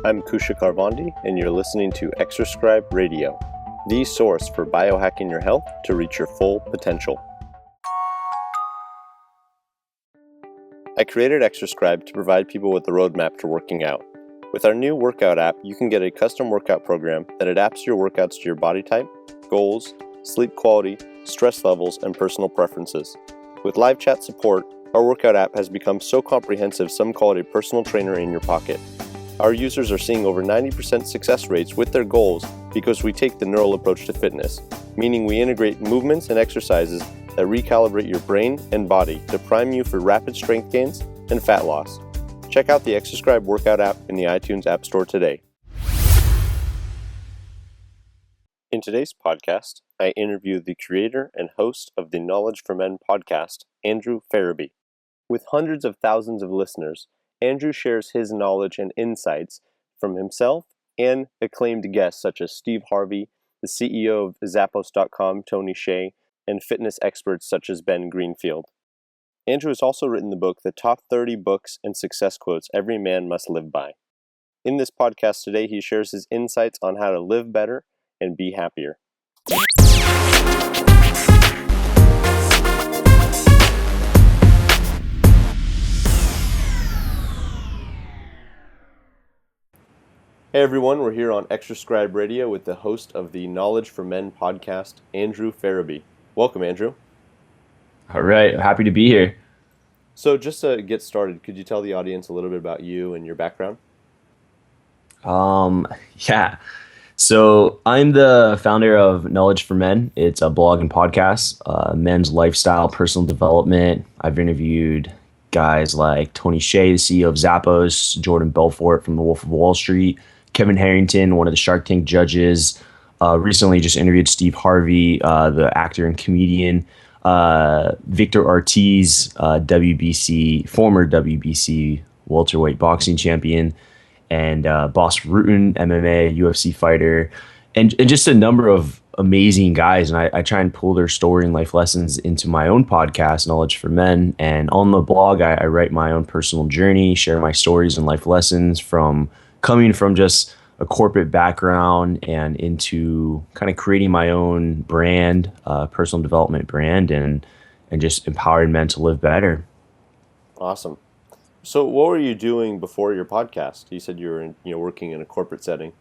I'm Kusha Karvandi, and you're listening to Exerscribe Radio, the source for biohacking your health to reach your full potential. I created Exerscribe to provide people with a roadmap to working out. With our new workout app, you can get a custom workout program that adapts your workouts to your body type, goals, sleep quality, stress levels, and personal preferences. With live chat support, our workout app has become so comprehensive some call it a personal trainer in your pocket. Our users are seeing over 90% success rates with their goals because we take the neural approach to fitness, meaning we integrate movements and exercises that recalibrate your brain and body to prime you for rapid strength gains and fat loss. Check out the Exerscribe workout app in the iTunes App Store today. In today's podcast, I interview the creator and host of the Knowledge for Men podcast, Andrew Ferebee. With hundreds of thousands of listeners, Andrew shares his knowledge and insights from himself and acclaimed guests such as Steve Harvey, the CEO of Zappos.com, Tony Hseih, and fitness experts such as Ben Greenfield. Andrew has also written the book, The Top 30 Books and Success Quotes Every Man Must Live By. In this podcast today, he shares his insights on how to live better and be happier. Hey everyone, we're here on Exerscribe Radio with the host of the Knowledge for Men podcast, Andrew Ferebee. Welcome, Andrew. All right, happy to be here. So just to get started, could you tell the audience a little bit about you and your background? Yeah. So I'm the founder of Knowledge for Men. It's a blog and podcast, men's lifestyle, personal development. I've interviewed guys like Tony Hseih, the CEO of Zappos, Jordan Belfort from The Wolf of Wall Street, Kevin Harrington, one of the Shark Tank judges. Recently just interviewed Steve Harvey, the actor and comedian, Victor Ortiz, former WBC welterweight boxing champion, and Boss Rutten, MMA, UFC fighter, and just a number of amazing guys. And I try and pull their story and life lessons into my own podcast, Knowledge for Men. And on the blog, I write my own personal journey, share my stories and life lessons from coming from just a corporate background and into kind of creating my own brand, personal development brand, and just empowering men to live better. Awesome. So what were you doing before your podcast? You said you were working in a corporate setting.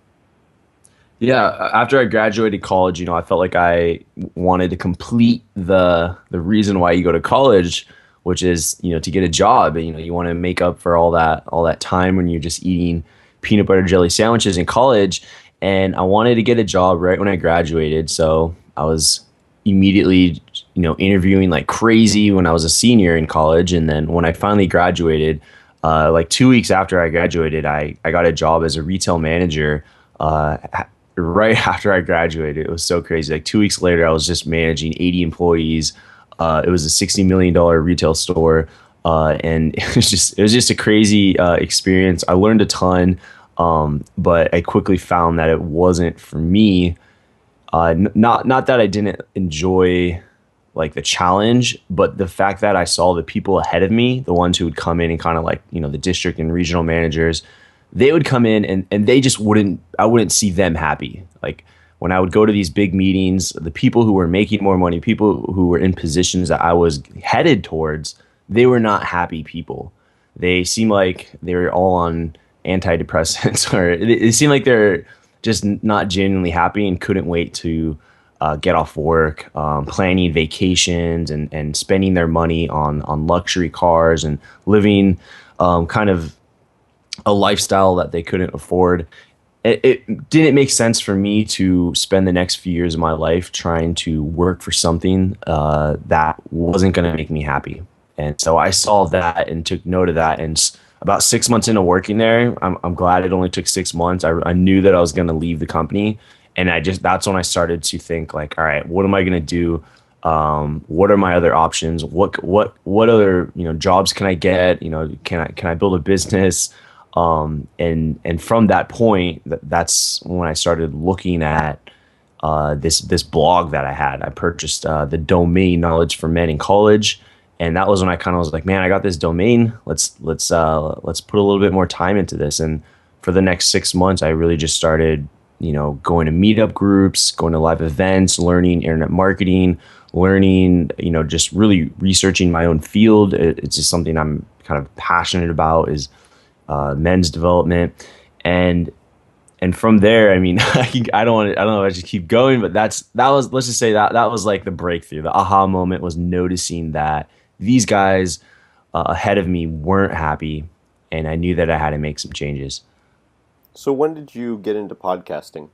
Yeah, after I graduated college, I felt like I wanted to complete the reason why you go to college, which is, to get a job. You want to make up for all that time when you're just eating peanut butter jelly sandwiches in college. And I wanted to get a job right when I graduated. So I was immediately, interviewing like crazy when I was a senior in college. And then when I finally graduated, like 2 weeks after I graduated, I got a job as a retail manager right after I graduated. It was so crazy. Like 2 weeks later, I was just managing 80 employees. It was a $60 million retail store. And it was just a crazy experience. I learned a ton, but I quickly found that it wasn't for me. Not that I didn't enjoy like the challenge, but the fact that I saw the people ahead of me, the ones who would come in and kind of like, the district and regional managers, they would come in and they just I wouldn't see them happy. Like when I would go to these big meetings, the people who were making more money, people who were in positions that I was headed towards, they were not happy people. They seemed like they were all on antidepressants, or it seemed like they're just not genuinely happy and couldn't wait to get off work, planning vacations and spending their money on luxury cars and living kind of a lifestyle that they couldn't afford. It didn't make sense for me to spend the next few years of my life trying to work for something that wasn't going to make me happy. And so I saw that and took note of that. And about 6 months into working there, I'm glad it only took 6 months. I knew that I was going to leave the company. And that's when I started to think like, all right, what am I going to do? What are my other options? What other, jobs can I get? Can I build a business? And from that point, that's when I started looking at this blog that I had. I purchased the domain Knowledge for Men in college. And that was when I kind of was like, man, I got this domain. Let's put a little bit more time into this. And for the next 6 months, I really just started, going to meetup groups, going to live events, learning internet marketing, learning, just really researching my own field. It's just something I'm kind of passionate about, is men's development. And from there, I mean, I don't know if I just keep going, but that was, let's just say that was like the breakthrough. The aha moment was noticing that these guys ahead of me weren't happy, and I knew that I had to make some changes. So when did you get into podcasting?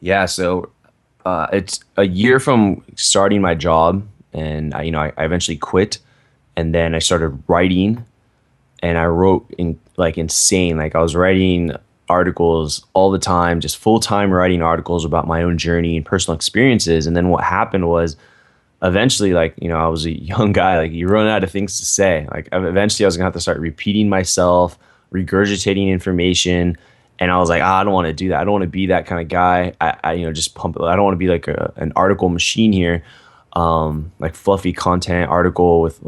Yeah, so it's a year from starting my job, and I eventually quit, and then I started writing, and I wrote in like insane. Like I was writing articles all the time, just full time writing articles about my own journey and personal experiences. And then what happened was, eventually, like, I was a young guy, like you run out of things to say. Like eventually I was gonna have to start repeating myself, regurgitating information. And I was like, I don't want to do that. I don't want to be that kind of guy. I just pump it. I don't want to be like an article machine here. Like fluffy content article with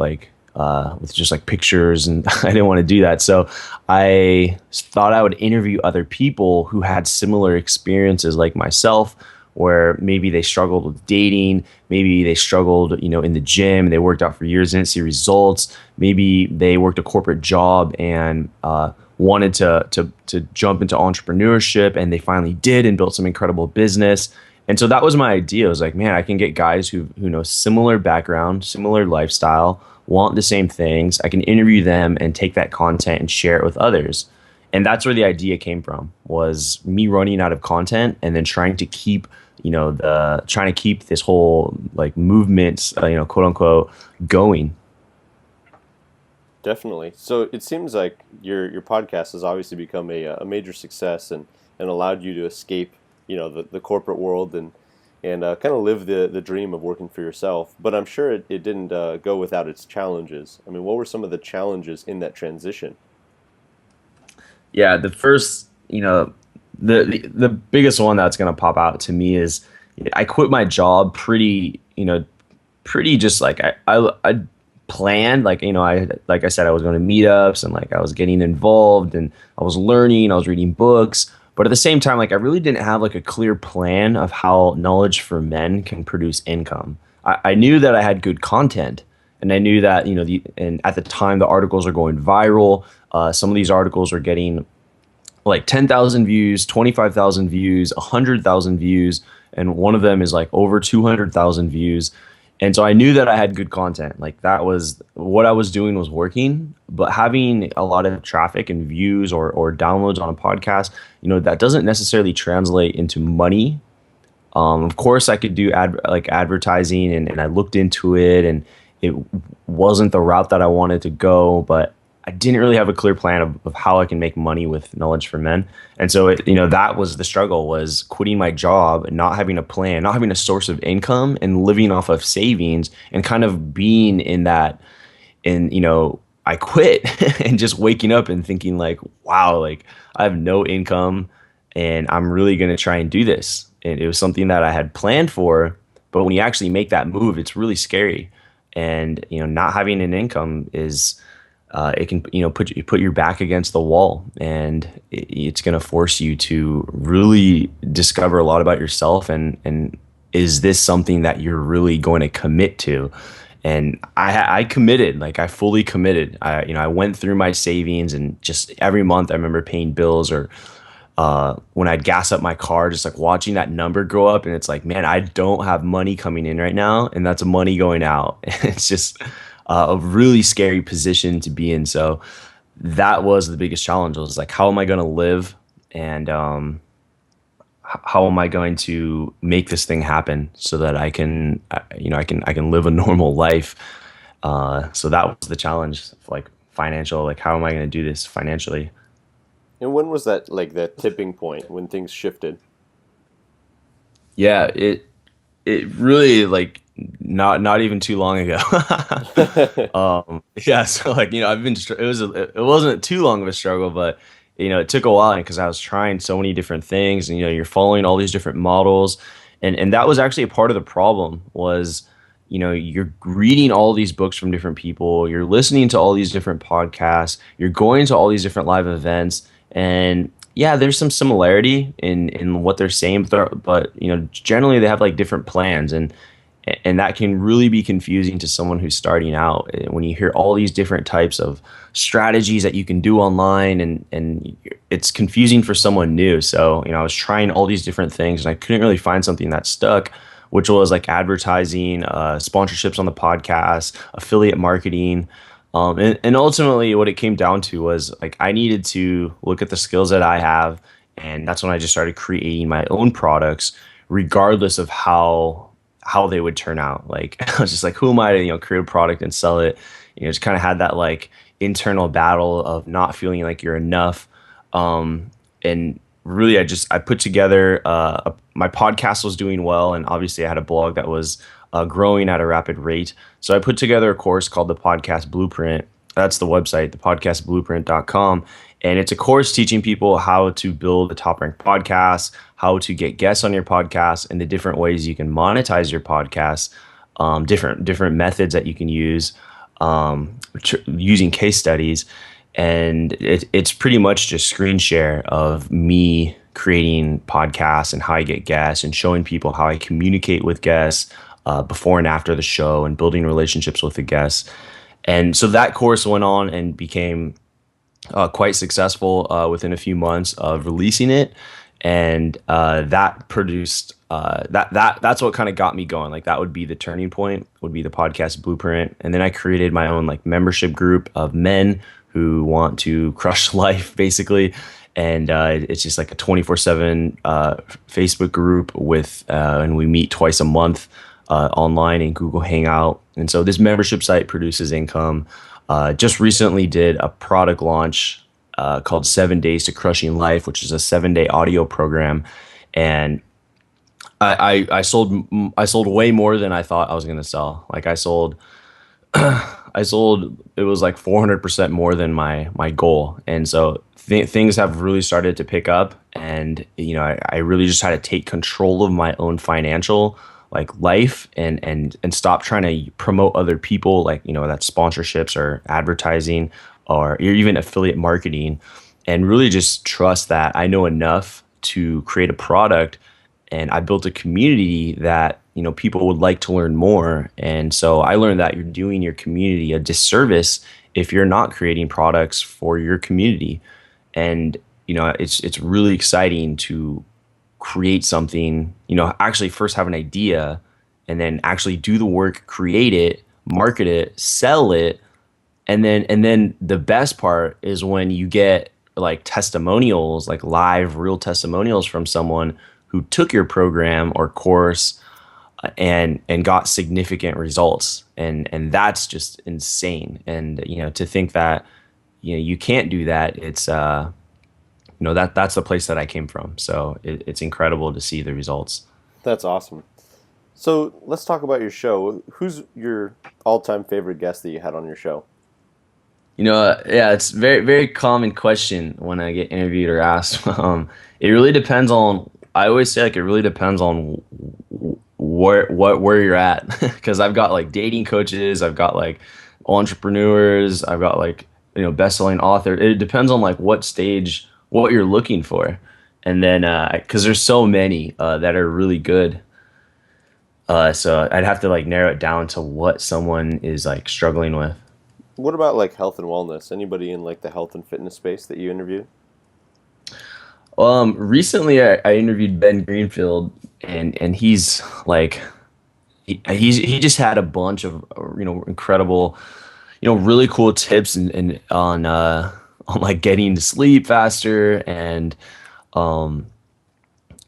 just like pictures, and I didn't want to do that. So I thought I would interview other people who had similar experiences like myself, where maybe they struggled with dating, maybe they struggled, in the gym, they worked out for years and didn't see results. Maybe they worked a corporate job and wanted to jump into entrepreneurship, and they finally did and built some incredible business. And so that was my idea. I was like, man, I can get guys who know similar background, similar lifestyle, want the same things. I can interview them and take that content and share it with others. And that's where the idea came from, was me running out of content and then trying to keep, this whole like movement, quote unquote, going. Definitely. So it seems like your podcast has obviously become a major success, and allowed you to escape, the corporate world, and kind of live the dream of working for yourself. But I'm sure it didn't go without its challenges. I mean, what were some of the challenges in that transition? Yeah, the first, the biggest one that's going to pop out to me is I quit my job pretty just like I planned, like, like I said, I was going to meetups, and like I was getting involved, and I was learning, I was reading books. But at the same time, like I really didn't have like a clear plan of how Knowledge for Men can produce income. I knew that I had good content, and I knew that, and at the time the articles are going viral. Some of these articles are getting like 10,000 views, 25,000 views, 100,000 views, and one of them is like over 200,000 views. And so I knew that I had good content. Like that was what I was doing was working. But having a lot of traffic and views or downloads on a podcast, that doesn't necessarily translate into money. Of course, I could do advertising, and I looked into it, and it wasn't the route that I wanted to go, but I didn't really have a clear plan of how I can make money with Knowledge for Men. And so that was the struggle, was quitting my job and not having a plan, not having a source of income, and living off of savings, and kind of being in that, I quit and just waking up and thinking like, wow, like I have no income, and I'm really going to try and do this. And it was something that I had planned for, but when you actually make that move, it's really scary. And, not having an income is, it can, put your back against the wall, and it's going to force you to really discover a lot about yourself. And is this something that you're really going to commit to? And I committed, like I fully committed. I went through my savings, and just every month I remember paying bills, or when I'd gas up my car, just like watching that number go up, and it's like, man, I don't have money coming in right now, and that's money going out. It's just a really scary position to be in. So that was the biggest challenge. Was like, how am I going to live, and how am I going to make this thing happen so that I can, I can live a normal life. So that was the challenge, like financial, like how am I going to do this financially? And when was that, like that tipping point when things shifted? Yeah, it really, like, not even too long ago. Yeah, so like, I've been, it wasn't too long of a struggle, but it took a while, because I was trying so many different things, and you're following all these different models, and that was actually a part of the problem, was you're reading all these books from different people, you're listening to all these different podcasts, you're going to all these different live events, and yeah, there's some similarity in what they're saying, but generally they have like different plans, and that can really be confusing to someone who's starting out when you hear all these different types of strategies that you can do online, and it's confusing for someone new. So I was trying all these different things and I couldn't really find something that stuck, which was like advertising, sponsorships on the podcast, affiliate marketing. And ultimately what it came down to was like I needed to look at the skills that I have, and that's when I just started creating my own products regardless of how they would turn out. Like I was just like, who am I to create a product and sell it? Just kind of had that like internal battle of not feeling like you're enough. And really, I put together my podcast was doing well, and obviously I had a blog that was growing at a rapid rate. So I put together a course called the Podcast Blueprint. That's the website, thepodcastblueprint.com. And it's a course teaching people how to build a top ranked podcast, how to get guests on your podcast, and the different ways you can monetize your podcast, different methods that you can use, using case studies. And it's pretty much just screen share of me creating podcasts and how I get guests and showing people how I communicate with guests before and after the show and building relationships with the guests. And so that course went on and became quite successful within a few months of releasing it, and that produced that's what kind of got me going. Like that would be the turning point, would be the Podcast Blueprint. And then I created my own like membership group of men who want to crush life basically, and it's just like a 24/7 Facebook group with and we meet twice a month online in Google Hangout. And so this membership site produces income. Just recently did a product launch called 7 Days to Crushing Life, which is a 7-day audio program. And I sold way more than I thought I was going to sell. Like I sold, it was like 400% more than my goal. And so things have really started to pick up, and, I really just had to take control of my own financial like life, and stop trying to promote other people, like that's sponsorships or advertising or even affiliate marketing, and really just trust that I know enough to create a product. And I built a community that people would like to learn more. And so I learned that you're doing your community a disservice if you're not creating products for your community. And it's really exciting to create something, actually first have an idea and then actually do the work, create it, market it, sell it. And then the best part is when you get like testimonials, like live real testimonials from someone who took your program or course and got significant results. And that's just insane. And to think that you can't do that, it's that's the place that I came from. So it's incredible to see the results. That's awesome. So let's talk about your show. Who's your all-time favorite guest that you had on your show? Yeah, it's very, very common question when I get interviewed or asked. It really depends on, I always say like, it really depends on where you're at. Cause I've got like dating coaches, I've got like entrepreneurs, I've got like, best-selling author. It depends on like what stage, what you're looking for. And then, cause there's so many, that are really good. So I'd have to like narrow it down to what someone is like struggling with. What about like health and wellness? Anybody in like the health and fitness space that you interviewed? Recently I interviewed Ben Greenfield, and he's like, he just had a bunch of, incredible, really cool tips and on like getting to sleep faster, and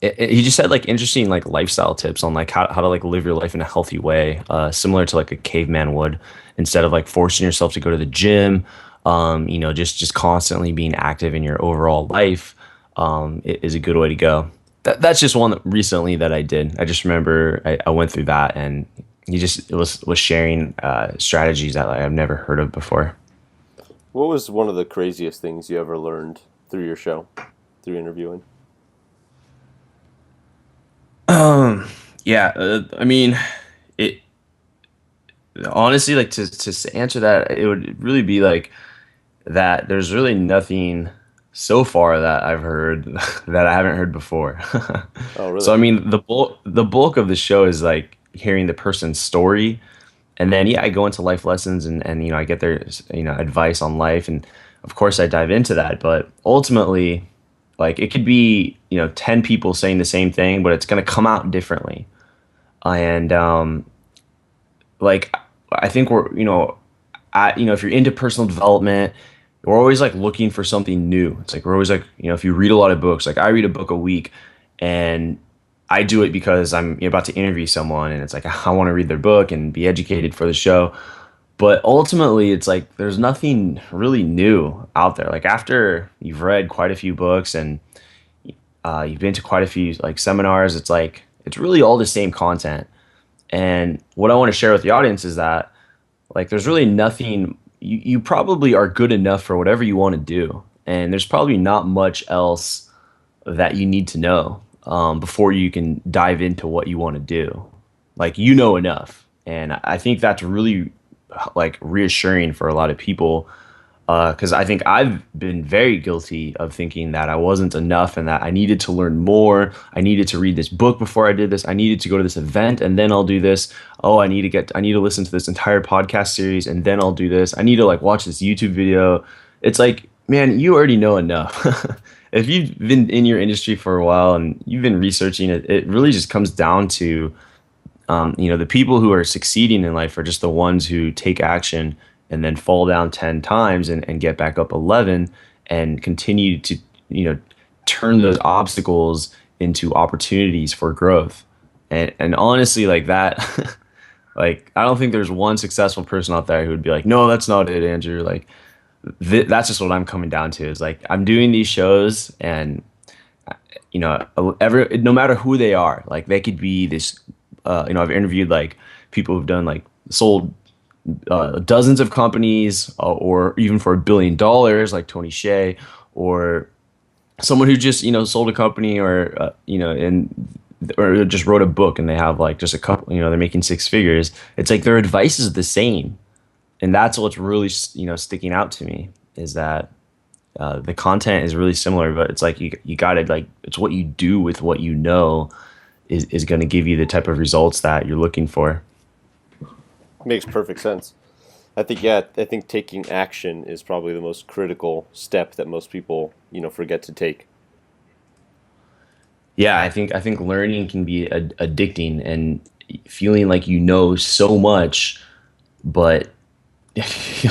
he just had like interesting like lifestyle tips on like how to like live your life in a healthy way, similar to like a caveman would, instead of like forcing yourself to go to the gym. Just constantly being active in your overall life is a good way to go. That's just one recently that I did. I just remember I went through that, and he just was sharing strategies that I've never heard of before. What was one of the craziest things you ever learned through your show, through interviewing? Yeah, I mean, it honestly, like to answer that, it would really be like that. There's really nothing so far that I've heard that I haven't heard before. Oh, So really? I mean, the bulk of the show is like hearing the person's story, and then yeah, I go into life lessons and I get their advice on life, and of course I dive into that. But ultimately, like it could be 10 people saying the same thing, but it's gonna come out differently. And like I think if you're into personal development, we're always like looking for something new. It's like we're always like, if you read a lot of books, like I read a book a week, and I do it because I'm about to interview someone, and it's like I want to read their book and be educated for the show. But ultimately, it's like there's nothing really new out there. Like after you've read quite a few books and you've been to quite a few like seminars, it's like it's really all the same content. And what I want to share with the audience is that like there's really nothing you probably are good enough for whatever you want to do. And there's probably not much else that you need to know before you can dive into what you want to do. Like you know enough. And I think that's really like reassuring for a lot of people because I think I've been very guilty of thinking that I wasn't enough and that I needed to learn more. I needed to read this book before I did this. I needed to go to this event and then I'll do this. Oh, I need to listen to this entire podcast series and then I'll do this. I need to like watch this YouTube video. It's like, man, you already know enough. If you've been in your industry for a while and you've been researching it, it really just comes down to the people who are succeeding in life are just the ones who take action and then fall down 10 times and get back up 11 and continue to, turn those obstacles into opportunities for growth. And honestly, like that, like, I don't think there's one successful person out there who would be like, no, that's not it, Andrew. Like, that's just what I'm coming down to is like, I'm doing these shows and, no matter who they are, like they could be this, I've interviewed like people who've done like sold dozens of companies or even for $1 billion like Tony Hsieh or someone who just sold a company or or just wrote a book and they have like just a couple they're making six figures. It's like their advice is the same, and that's what's really sticking out to me is that the content is really similar, but it's like you gotta like it's what you do with what you know is going to give you the type of results that you're looking for. Makes perfect sense. I think taking action is probably the most critical step that most people, forget to take. Yeah, I think learning can be addicting and feeling like you know so much, but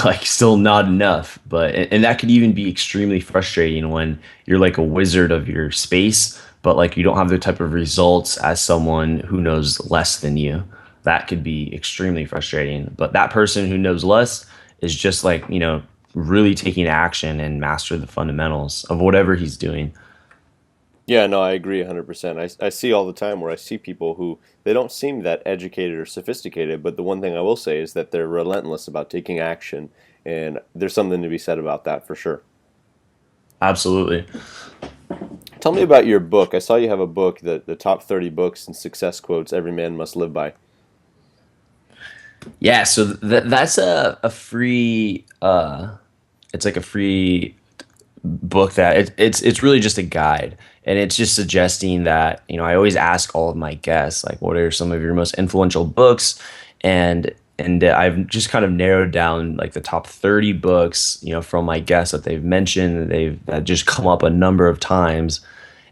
like still not enough. But and that could even be extremely frustrating when you're like a wizard of your space, but like you don't have the type of results as someone who knows less than you. That could be extremely frustrating. But that person who knows less is just like, really taking action and master the fundamentals of whatever he's doing. Yeah, no, I agree 100%. I see all the time where I see people who they don't seem that educated or sophisticated, but the one thing I will say is that they're relentless about taking action, and there's something to be said about that for sure. Absolutely. Tell me about your book. I saw you have a book, the top 30 books and success quotes every man must live by. Yeah, so that's a free it's like a free book that it's really just a guide, and it's just suggesting that I always ask all of my guests like what are some of your most influential books, and I've just kind of narrowed down like the top 30 books from my guests that they've mentioned that just come up a number of times,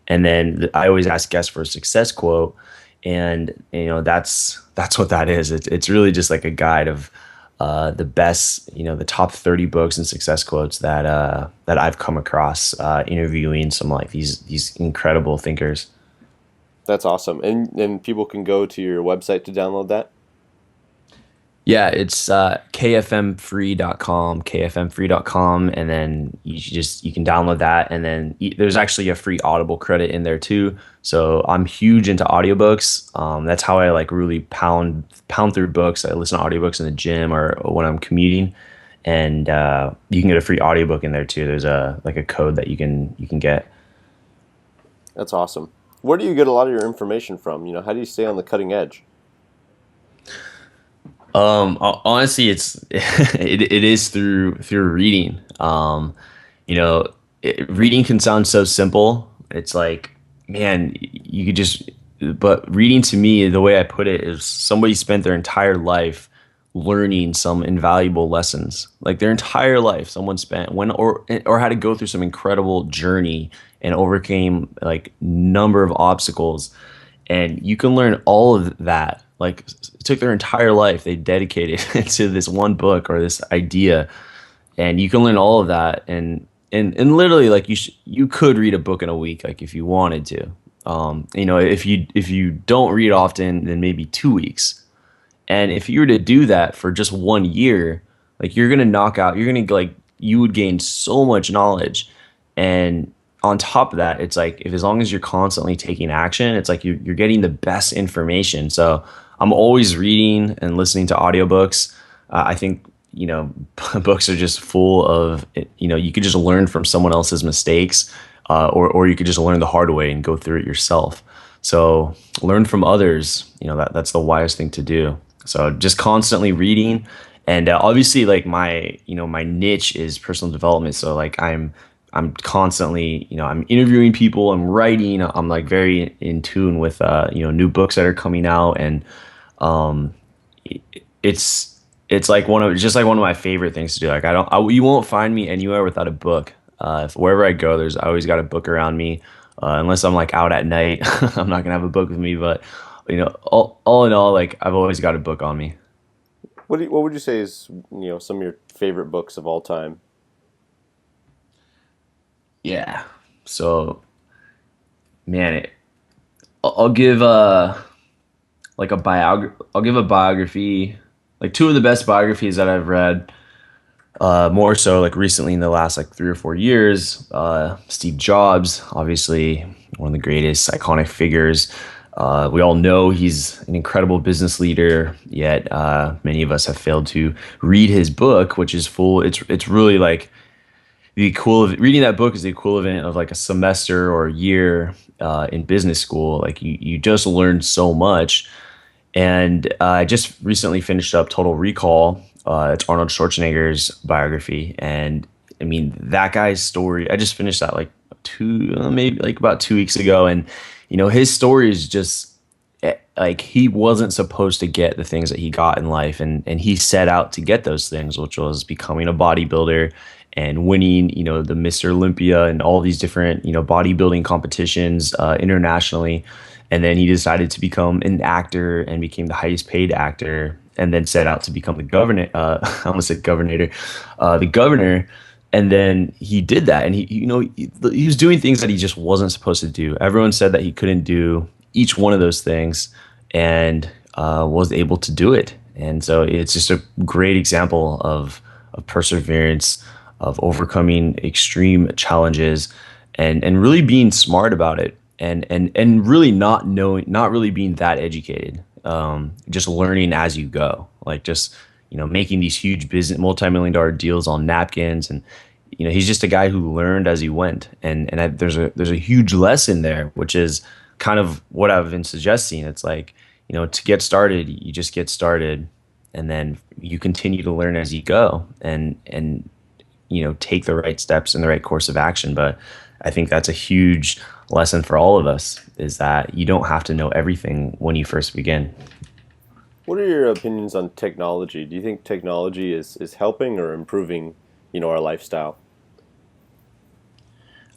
and then I always ask guests for a success quote, and that's what that is. It's really just like a guide of the best, the top 30 books and success quotes that I've come across interviewing some like these incredible thinkers. That's awesome. And people can go to your website to download that? Yeah, it's kfmfree.com, and then you can download that, and then there's actually a free Audible credit in there too. So I'm huge into audiobooks. That's how I like really pound through books. I listen to audiobooks in the gym or when I'm commuting, and you can get a free audiobook in there too. There's a code that you can get. That's awesome. Where do you get a lot of your information from? How do you stay on the cutting edge? Honestly, it's it is through reading. You know, reading can sound so simple. It's like, man, you could just, but reading to me, the way I put it is somebody spent their entire life learning some invaluable lessons. Like their entire life, someone spent when or had to go through some incredible journey and overcame like number of obstacles, and you can learn all of that. Like it took their entire life, they dedicated to this one book or this idea, and you can learn all of that. And literally, like you could read a book in a week, like if you wanted to. If you don't read often, then maybe 2 weeks. And if you were to do that for just 1 year, like you're gonna knock out, you're gonna like you would gain so much knowledge. And on top of that, it's like if as long as you're constantly taking action, it's like you're getting the best information. So I'm always reading and listening to audiobooks. I think books are just full of you could just learn from someone else's mistakes, or you could just learn the hard way and go through it yourself. So learn from others. That's the wisest thing to do. So just constantly reading, and obviously like my niche is personal development. So like I'm constantly I'm interviewing people, I'm writing, I'm like very in tune with new books that are coming out, and um, it's like one of my favorite things to do. Like you won't find me anywhere without a book. Wherever I go, I always got a book around me. Unless I'm like out at night, I'm not gonna have a book with me. But all in all, like I've always got a book on me. What would you say is some of your favorite books of all time? Yeah. So man, I'll give like a I'll give a biography, like two of the best biographies that I've read. More so like recently in the last like 3 or 4 years. Steve Jobs, obviously one of the greatest iconic figures. We all know he's an incredible business leader, yet many of us have failed to read his book, which is full. It's really like reading that book is the equivalent of like a semester or a year in business school. Like you just learn so much. And I just recently finished up Total Recall. It's Arnold Schwarzenegger's biography, and I mean that guy's story. I just finished that like maybe like about 2 weeks ago, and his story is just like he wasn't supposed to get the things that he got in life, and he set out to get those things, which was becoming a bodybuilder and winning the Mr. Olympia and all these different bodybuilding competitions internationally. And then he decided to become an actor and became the highest paid actor, and then set out to become the governor. I almost said governor, the governor. And then he did that, and he was doing things that he just wasn't supposed to do. Everyone said that he couldn't do each one of those things, and was able to do it. And so it's just a great example of perseverance, of overcoming extreme challenges, and really being smart about it, and really not really being that educated, just learning as you go, like just making these huge business multi-million-dollar deals on napkins. And he's just a guy who learned as he went, and there's a huge lesson there, which is kind of what I've been suggesting. It's like to get started, you just get started, and then you continue to learn as you go, and take the right steps in the right course of action. But I think that's a huge lesson for all of us, is that you don't have to know everything when you first begin. What are your opinions on technology? Do you think technology is helping or improving, our lifestyle?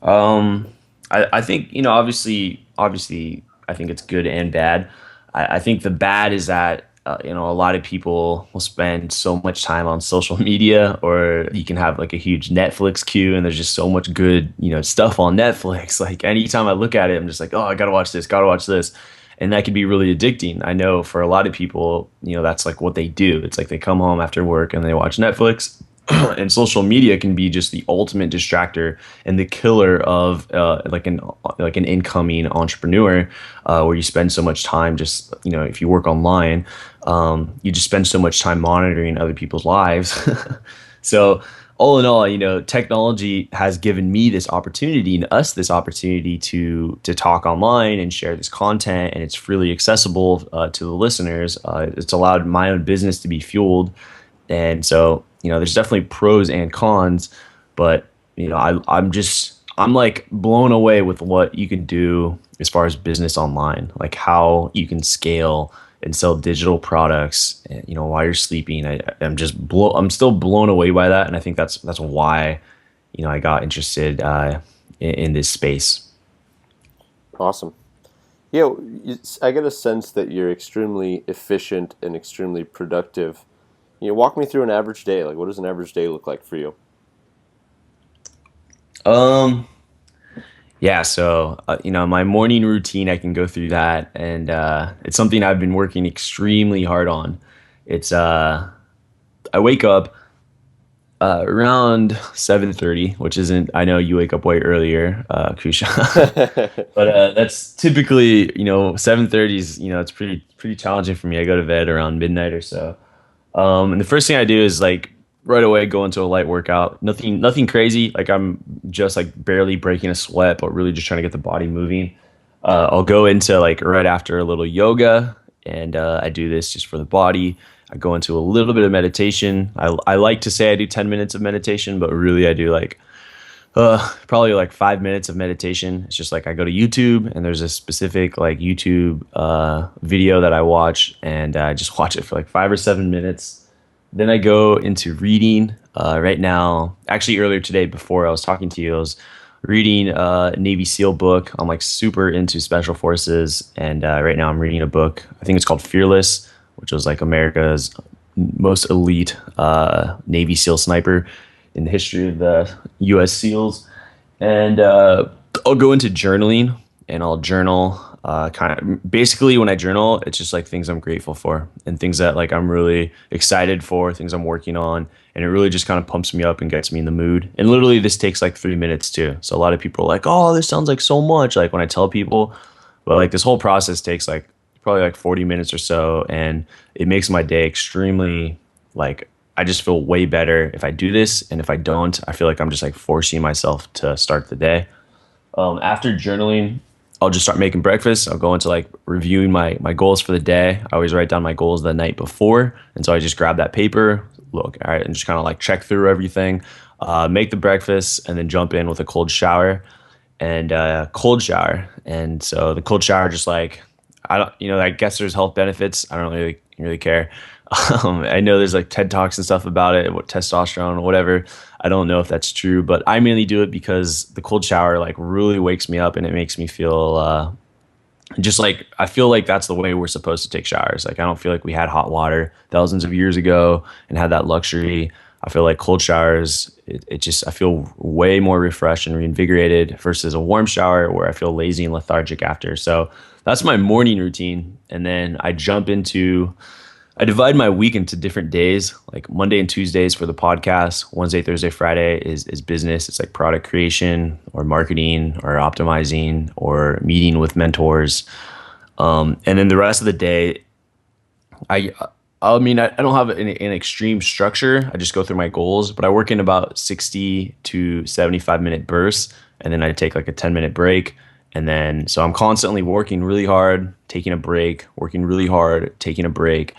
I think, obviously, I think it's good and bad. I think the bad is that, a lot of people will spend so much time on social media, or you can have like a huge Netflix queue, and there's just so much good, stuff on Netflix. Like anytime I look at it, I'm just like, oh, I gotta watch this, gotta watch this. And that can be really addicting. I know for a lot of people, that's like what they do. It's like they come home after work and they watch Netflix. And social media can be just the ultimate distractor and the killer of like an incoming entrepreneur, where you spend so much time just if you work online, you just spend so much time monitoring other people's lives. So all in all, technology has given me this opportunity and us this opportunity to talk online and share this content, and it's freely accessible to the listeners. It's allowed my own business to be fueled, and so there's definitely pros and cons, but I'm like blown away with what you can do as far as business online, like how you can scale and sell digital products, while you're sleeping. I'm still blown away by that, and I think that's why, I got interested in this space. Awesome. Yeah, I get a sense that you're extremely efficient and extremely productive. Walk me through an average day. Like, what does an average day look like for you? Um, yeah, so my morning routine, I can go through that, and it's something I've been working extremely hard on. It's I wake up around 7:30, which isn't. I know you wake up way earlier, Kusha, but that's typically 7:30 is it's pretty challenging for me. I go to bed around midnight or so, and the first thing I do is like right away go into a light workout. Nothing crazy. Like I'm just like barely breaking a sweat, but really just trying to get the body moving. I'll go into like right after a little yoga, and I do this just for the body. I go into a little bit of meditation. I like to say I do 10 minutes of meditation, but really I do like probably like 5 minutes of meditation. It's just like I go to YouTube, and there's a specific like YouTube video that I watch, and I just watch it for like 5 or 7 minutes. Then I go into reading. Right now, actually earlier today, before I was talking to you, I was reading a Navy SEAL book. I'm like super into special forces, and right now I'm reading a book. I think it's called Fearless, which was like America's most elite Navy SEAL sniper in the history of the U.S. SEALs. And I'll go into journaling, and I'll journal. Kind of basically, when I journal, it's just like things I'm grateful for and things that like I'm really excited for, things I'm working on, and it really just kind of pumps me up and gets me in the mood. And literally, this takes like 3 minutes too. So a lot of people are like, "Oh, this sounds like so much." Like when I tell people, but like this whole process takes like probably like 40 minutes or so, and it makes my day extremely like I just feel way better if I do this, and if I don't, I feel like I'm just like forcing myself to start the day. After journaling, I'll just start making breakfast. I'll go into like reviewing my goals for the day. I always write down my goals the night before, and so I just grab that paper, look, all right, and just kind of like check through everything, make the breakfast, and then jump in with a cold shower. And cold shower. And so the cold shower, just like I don't, I guess there's health benefits. I don't really care. I know there's like TED Talks and stuff about it, what testosterone or whatever. I don't know if that's true, but I mainly do it because the cold shower like really wakes me up, and it makes me feel just like I feel like that's the way we're supposed to take showers. Like I don't feel like we had hot water thousands of years ago and had that luxury. I feel like cold showers, it just I feel way more refreshed and reinvigorated versus a warm shower where I feel lazy and lethargic after. So that's my morning routine, and then I divide my week into different days, like Monday and Tuesdays for the podcast. Wednesday, Thursday, Friday is business. It's like product creation or marketing or optimizing or meeting with mentors. And then the rest of the day, I I don't have an extreme structure. I just go through my goals, but I work in about 60 to 75 minute bursts, and then I take like a 10-minute break. And then so I'm constantly working really hard, taking a break, working really hard, taking a break.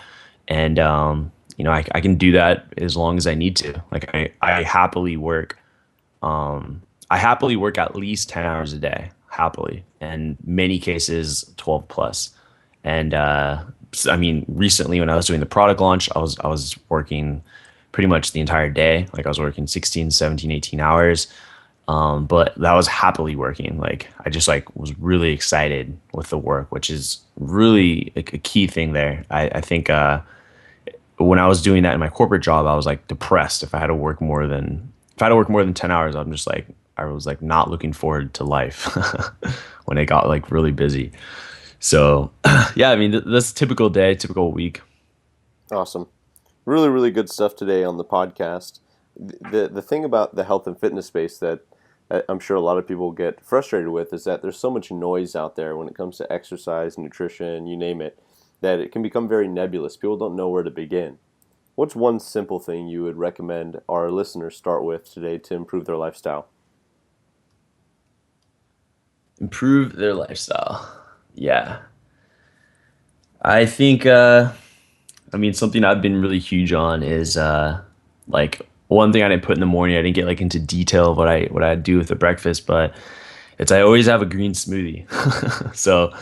And I can do that as long as I need to. Like I happily work. I happily work at least 10 hours a day, happily, and many cases 12 plus. And I mean, recently when I was doing the product launch, I was working pretty much the entire day. Like I was working 16, 17, 18 hours. But that was happily working. Like I just like was really excited with the work, which is really a key thing there. I think when I was doing that in my corporate job, I was like depressed if I had to work more than 10 hours. I was like not looking forward to life when it got like really busy. So yeah, I mean that's typical day, typical week. Awesome. Really, really good stuff today on the podcast. The thing about the health and fitness space that I'm sure a lot of people get frustrated with is that there's so much noise out there when it comes to exercise, nutrition, you name it, that it can become very nebulous. People don't know where to begin. What's one simple thing you would recommend our listeners start with today to improve their lifestyle? Improve their lifestyle. Yeah. I think something I've been really huge on is like one thing I didn't put in the morning. I didn't get like into detail of what I do with the breakfast, but it's I always have a green smoothie. So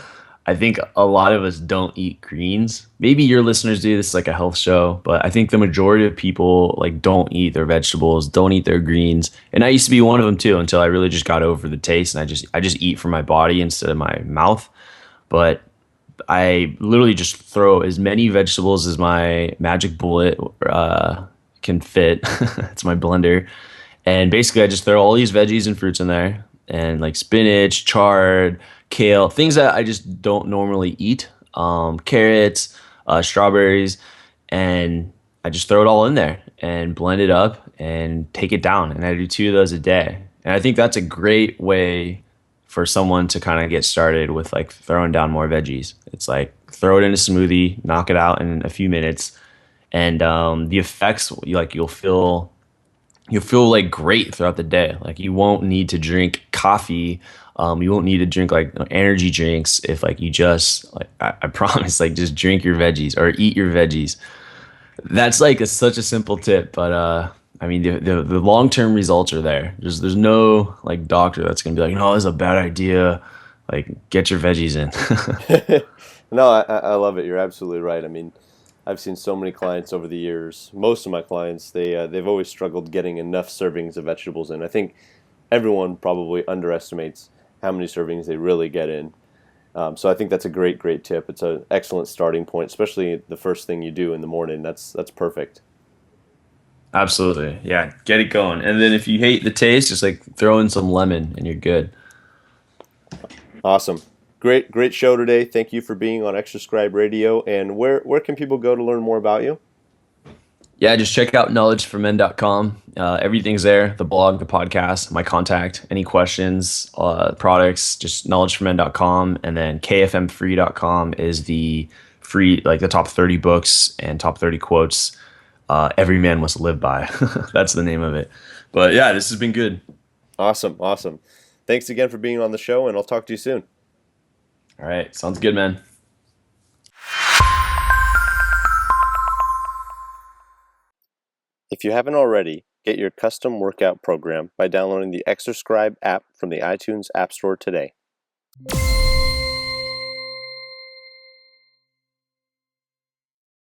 I think a lot of us don't eat greens. Maybe your listeners do. This is like a health show, but I think the majority of people like don't eat their vegetables, don't eat their greens. And I used to be one of them too until I really just got over the taste and I just eat for my body instead of my mouth. But I literally just throw as many vegetables as my magic bullet can fit. It's my blender. And basically, I just throw all these veggies and fruits in there, and like spinach, chard, kale, things that I just don't normally eat, carrots, strawberries, and I just throw it all in there and blend it up and take it down. And I do 2 of those a day. And I think that's a great way for someone to kind of get started with like throwing down more veggies. It's like throw it in a smoothie, knock it out in a few minutes, and the effects you'll feel like great throughout the day. Like you won't need to drink coffee. You won't need to drink like energy drinks if like you just like I promise like just drink your veggies or eat your veggies. That's like such a simple tip, but I mean the long term results are there. There's no like doctor that's gonna be like, no, this is a bad idea. Like get your veggies in. No, I love it. You're absolutely right. I mean, I've seen so many clients over the years. Most of my clients, they've always struggled getting enough servings of vegetables in. I think everyone probably underestimates how many servings they really get in. So I think that's a great tip. It's an excellent starting point, especially the first thing you do in the morning. That's perfect. Absolutely, yeah. Get it going, and then if you hate the taste, just like throw in some lemon, and you're good. Awesome. Great show today. Thank you for being on Exerscribe Radio. And where can people go to learn more about you? Yeah, just check out knowledgeformen.com. Everything's there, the blog, the podcast, my contact, any questions, products, just knowledgeformen.com. And then kfmfree.com is the free, like the top 30 books and top 30 quotes every man must live by. That's the name of it. But yeah, this has been good. Awesome. Thanks again for being on the show, and I'll talk to you soon. All right, sounds good, man. If you haven't already, get your custom workout program by downloading the Exerscribe app from the iTunes App Store today.